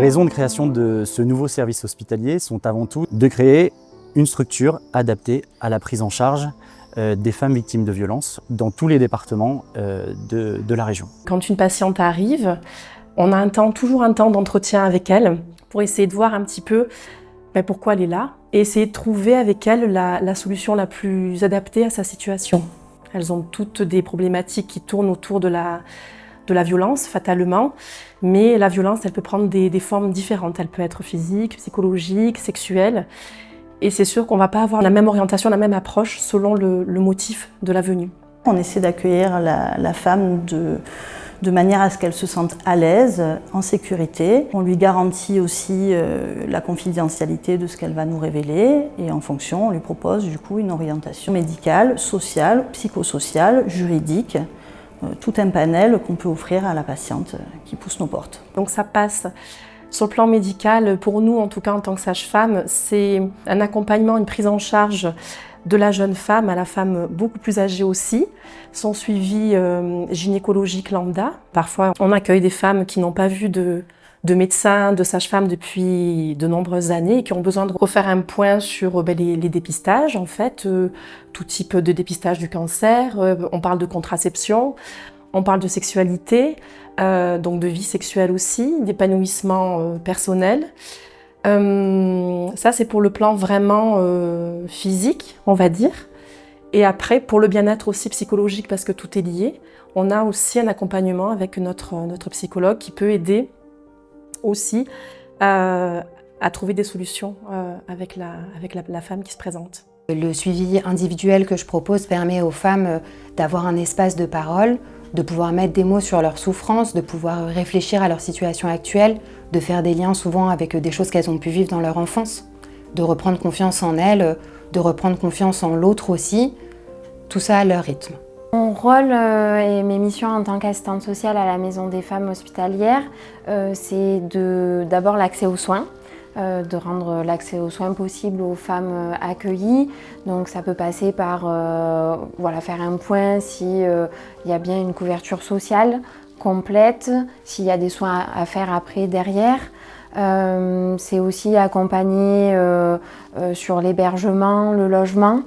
raisons de création de ce nouveau service hospitalier sont avant tout de créer une structure adaptée à la prise en charge des femmes victimes de violences dans tous les départements de la région. Quand une patiente arrive, on a toujours un temps d'entretien avec elle pour essayer de voir un petit peu pourquoi elle est là et essayer de trouver avec elle la solution la plus adaptée à sa situation. Elles ont toutes des problématiques qui tournent autour de la violence, fatalement, mais la violence, elle peut prendre des formes différentes. Elle peut être physique, psychologique, sexuelle. Et c'est sûr qu'on ne va pas avoir la même orientation, la même approche selon le motif de la venue. On essaie d'accueillir la femme de manière à ce qu'elle se sente à l'aise, en sécurité. On lui garantit aussi la confidentialité de ce qu'elle va nous révéler et en fonction, on lui propose du coup une orientation médicale, sociale, psychosociale, juridique, tout un panel qu'on peut offrir à la patiente qui pousse nos portes. Donc ça passe sur le plan médical, pour nous en tout cas en tant que sage-femme, c'est un accompagnement, une prise en charge de la jeune femme à la femme beaucoup plus âgée aussi, son suivi gynécologique lambda. Parfois, on accueille des femmes qui n'ont pas vu de médecin, de sage-femme depuis de nombreuses années et qui ont besoin de refaire un point sur les dépistages, en fait, tout type de dépistage du cancer. On parle de contraception, on parle de sexualité, donc de vie sexuelle aussi, d'épanouissement personnel. Ça, c'est pour le plan vraiment physique, on va dire. Et après, pour le bien-être aussi psychologique, parce que tout est lié, on a aussi un accompagnement avec notre psychologue qui peut aider aussi à trouver des solutions avec la femme qui se présente. Le suivi individuel que je propose permet aux femmes d'avoir un espace de parole, de pouvoir mettre des mots sur leurs souffrances, de pouvoir réfléchir à leur situation actuelle, de faire des liens souvent avec des choses qu'elles ont pu vivre dans leur enfance, de reprendre confiance en elles, de reprendre confiance en l'autre aussi, tout ça à leur rythme. Mon rôle et mes missions en tant qu'assistante sociale à la Maison des femmes hospitalières, c'est d'abord l'accès aux soins, de rendre l'accès aux soins possible aux femmes accueillies. Donc ça peut passer par faire un point s'il y a bien une couverture sociale complète, s'il y a des soins à faire après derrière. C'est aussi accompagner sur l'hébergement, le logement,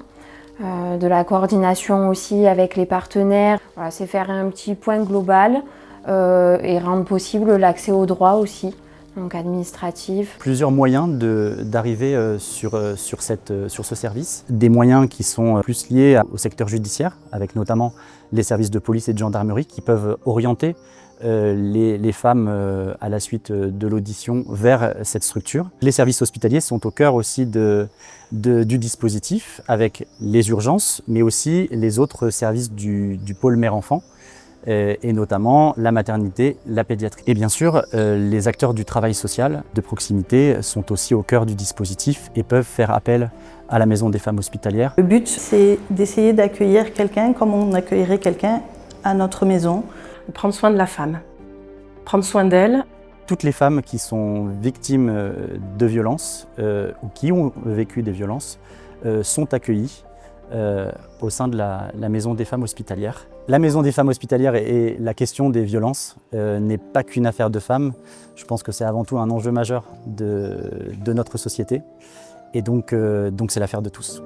de la coordination aussi avec les partenaires. Voilà, c'est faire un petit point global et rendre possible l'accès aux droits aussi, donc administratif. Plusieurs moyens d'arriver sur ce service. Des moyens qui sont plus liés au secteur judiciaire, avec notamment les services de police et de gendarmerie qui peuvent orienter les femmes à la suite de l'audition vers cette structure. Les services hospitaliers sont au cœur aussi du dispositif avec les urgences, mais aussi les autres services du pôle mère-enfant, et notamment la maternité, la pédiatrie. Et bien sûr, les acteurs du travail social de proximité sont aussi au cœur du dispositif et peuvent faire appel à la Maison des femmes hospitalières. Le but, c'est d'essayer d'accueillir quelqu'un comme on accueillerait quelqu'un à notre maison. Prendre soin de la femme, prendre soin d'elle. Toutes les femmes qui sont victimes de violences ou qui ont vécu des violences sont accueillies au sein de la Maison des femmes hospitalières. La Maison des femmes hospitalières et la question des violences n'est pas qu'une affaire de femmes. Je pense que c'est avant tout un enjeu majeur de notre société. Et donc c'est l'affaire de tous.